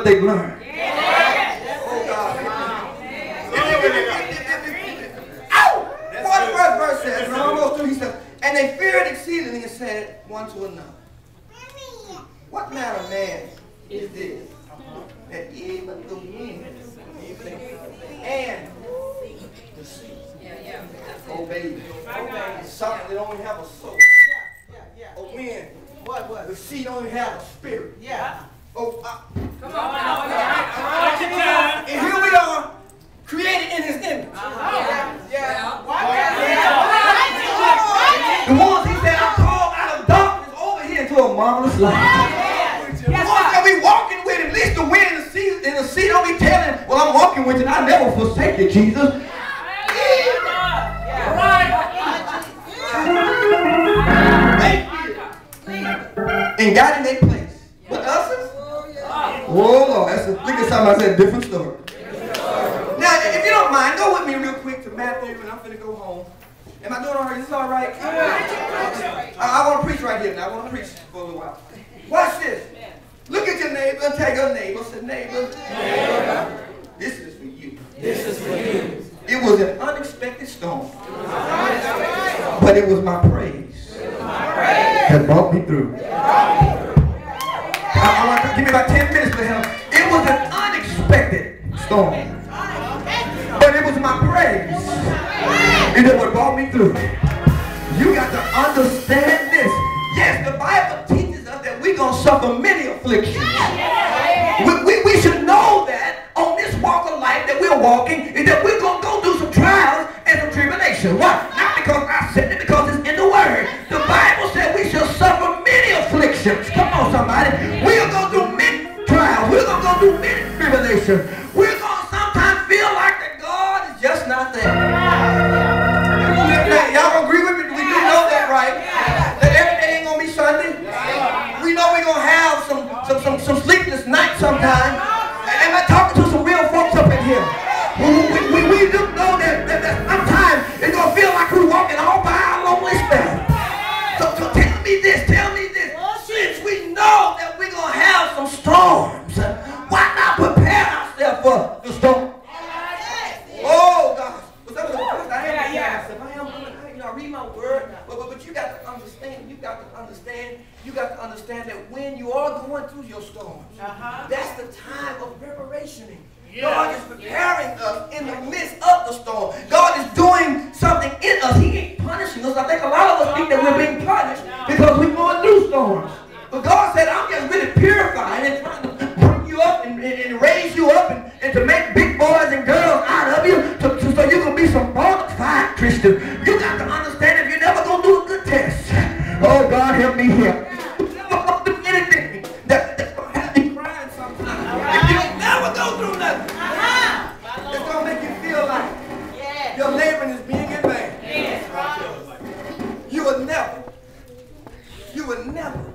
they've learned. Oh, God. What the first verse says, and almost through, he says, and they feared exceedingly and said one to another, what manner of man is this, that even the wind and the sea obey? Something that don't even have a soul. A wind. What? The sea don't even have a spirit. Oh, come on. And here we are, created in his image. The ones he said, I called out of darkness over here into a marvelous light. The ones that we walking with, at least the wind and the sea don't be telling him, well, I'm walking with you and I never forsake you, Jesus. And got in their place. But us? Oh, Lord, look at something I said, different story. Now, if you don't mind, go with me real quick to Matthew, and I'm finna go home. Am I doing all right? Is this all right? I want to preach right here now. I want to preach for a little while. Watch this. Look at your neighbor and tell your neighbor. Say, neighbor, this is for you. This is for you. It was an unexpected storm. But it was my praise that brought me through. I want to give me about 10 minutes to him. It was an unexpected storm. But it was my praise. And it brought me through. You got to understand this. Yes, the Bible teaches us that we're going to suffer many afflictions. We should know that on this walk of life that we're walking, is that we're going to go through some trials and some tribulation. Why? Not because I said it, because it's in the Word. The Bible said we shall suffer many afflictions. Come on, somebody. We're going to go through many trials. We're going to go through many tribulations. We're going to sometimes feel like that God is just not there. Y'all agree with me? We do know that, right? That every day ain't going to be Sunday. We know we're going to have some sleepless nights sometime. Am I talking to some real folks up in here? We do know that sometimes it's going to feel like we're walking all by our lonely spell. So tell me this. Since we know that we're going to have some storms, why not prepare ourselves for the storm? Oh, God. I read my word, but you got to understand, you got to understand that when you are going through your storms, that's the time of preparation. God is preparing us in the midst of the storm. God is doing something in us. He ain't punishing us. I think a lot of us think that we're being punished because we're going through storms. But God said, I'm just really purifying and trying to bring you up and raise you up and to make big boys and girls out of you so you can be some bona fide Christian. You got to understand if you're never going to do a good test. Oh, God, help me here. You're never going to do anything that's going to have you crying sometimes. If you never go through nothing, it's going to make you feel like your laboring is being in vain. You would never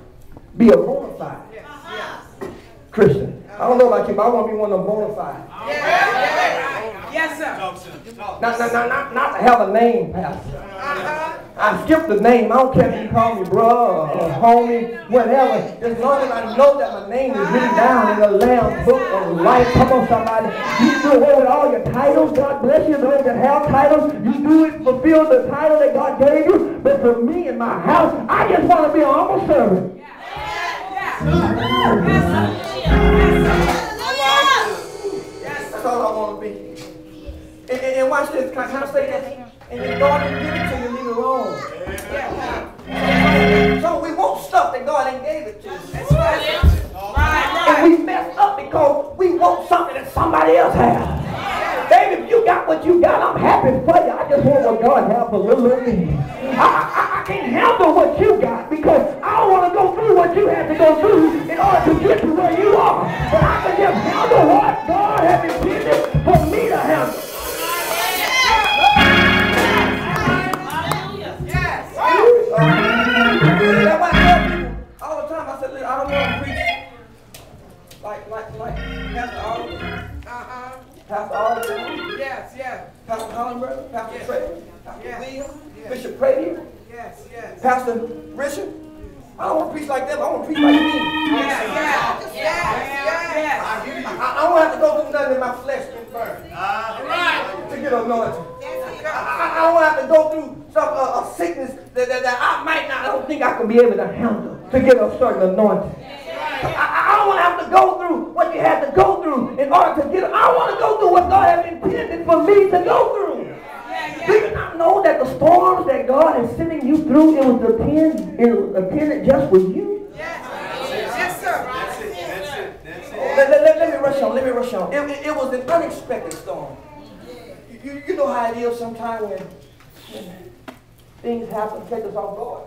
be a bona fide Christian. I don't know about you, but I want to be one of them bona fide. Yes, sir. Not to have a name, Pastor. I skip the name. I don't care if you call me bruh or homie, whatever. As long as I know that my name is written down in the Lamb's book of life. Come on, somebody. You do away with all your titles. God bless you. Those that have titles, you do it, fulfill the title that God gave you. But for me and my house, I just want to be an humble servant. That's all I want to be. And watch this. Can I say that? And then God didn't give it to you, leave it alone. So we want stuff that God ain't gave it to us. And we mess up because we want something that somebody else has. Baby, if you got what you got, I'm happy for you. I just want what God has for little me. I can't handle what you got because I don't want to go through what you had to go through in order to get to where you are. But I can just handle what God has intended for me to handle. That's why I tell people all the time. I said, I don't want to preach like Pastor Oliver. Pastor Oliver. Yes. Pastor Hollenberg. Pastor Trey. Pastor William. Bishop Pradier. Pastor Richard. I don't want to preach like them. I want to preach like me. spirit anointing. I don't want to have to go through some a sickness that I might not, I don't think I can be able to handle to get a certain anointing. I don't want to have to go through what you had to go through in order to get it. I want to go through what God has intended for me to go through. Do you not know that the storms that God is sending you through, it was intended just for you? Yes, sir. Let me rush on. It was an unexpected storm. You know how it is sometimes when things happen, take us off guard.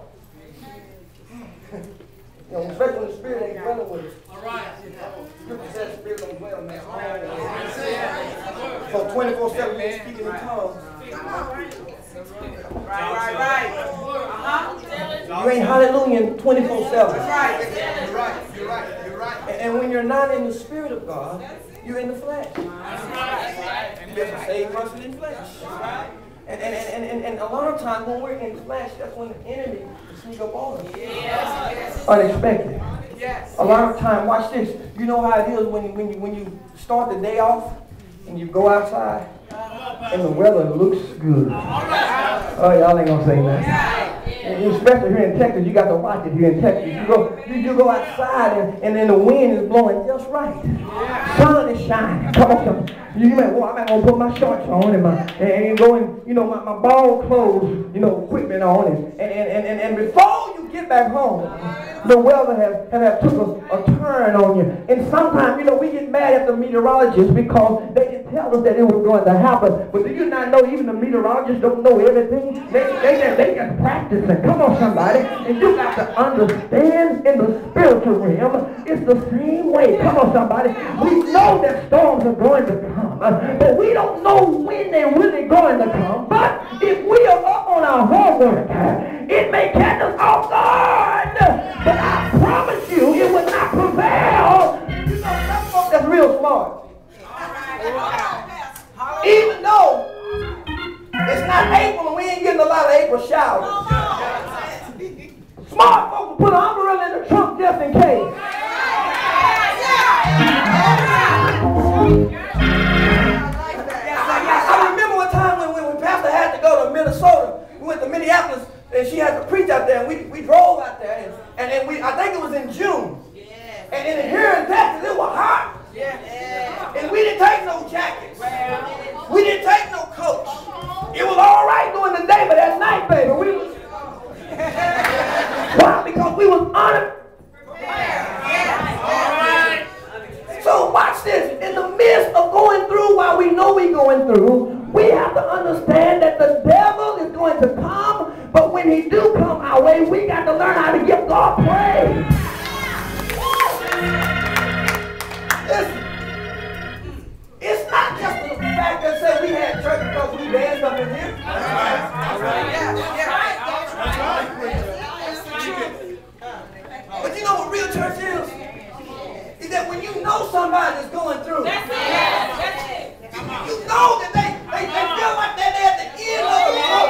You know, especially when the Spirit ain't dwelling with us. All right. Scripture says the Spirit don't dwell in that home. So 24/7 man speaking in tongues. Right. You ain't hallelujah 24/7. That's right. You're right. And when you're not in the Spirit of God, you're in the flesh. You're a saved person in flesh. And a lot of times when we're in flesh, that's when the enemy can sneak up on us. Unexpected. A lot of time, watch this. You know how it is when you start the day off and you go outside and the weather looks good. Oh, y'all ain't gonna say nothing. And especially here in Texas, you got to watch it here in Texas. You go outside and then the wind is blowing just right. Sun is shining. Come on. You might, well, I'm not going to put my shorts on and go and, my ball clothes, equipment on. And before you get back home, the weather have took a turn on you. And sometimes, we get mad at the meteorologists because they didn't tell us that it was going to happen. But do you not know even the meteorologists don't know everything? They just practicing. Come on, somebody. And you got to understand in the spiritual realm, it's the same way. Come on, somebody. We know that storms are going to come, but we don't know when they're really going to come. But if we are up on our homework, it may catch us off guard. But I promise you, it will not prevail. Some folks that's real smart. Even though it's not April and we ain't getting a lot of April showers. Smart folks will put an umbrella in the trunk just in case. I remember one time when Pastor had to go to Minnesota. We went to Minneapolis and she had to preach out there. And we drove out there and I think it was in June. And here in Texas it was hot. And we didn't take no jackets. We didn't take no coats. It was all right during the day, but at night, baby, we was. Why? Because we was unprepared. So watch this. In the midst of going through while we know we're going through, we have to understand that the devil is going to come, but when he do come our way, we got to learn how to give God praise. Listen, it's not just the fact that say we had church because we danced up in here. But you know what real church is? Is that when you know somebody is going through, you know that they feel like they're at the end of the road.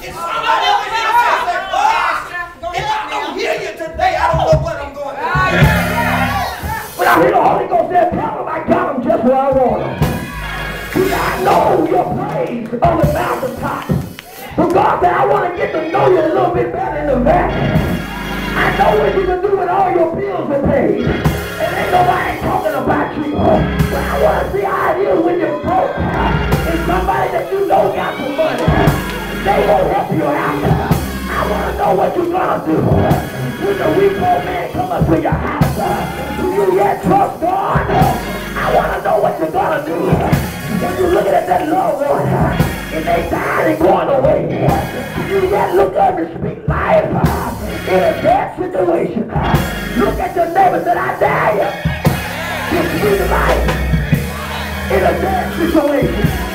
If somebody over here says that, if I don't hear you today, I don't know what I'm going through. But I hear the Holy Ghost say, tell them I got them just where I want them. I know your praise on the mountaintop. But God said, I want to get to know you a little bit better in the valley. I know what you can do when all your bills are paid. And ain't nobody talking about you. But I want to see how it is when you're broke. And somebody that you know got some money. They won't help you out. I want to know what you're going to do. When the weak old man come up to your house, do you yet trust God? I want to know what you're going to do. When you're looking at that loved one, and they died and going away, you yet look up and speak life in a dead situation. Look at your neighbor and say, I dare you to speak life in a dead situation.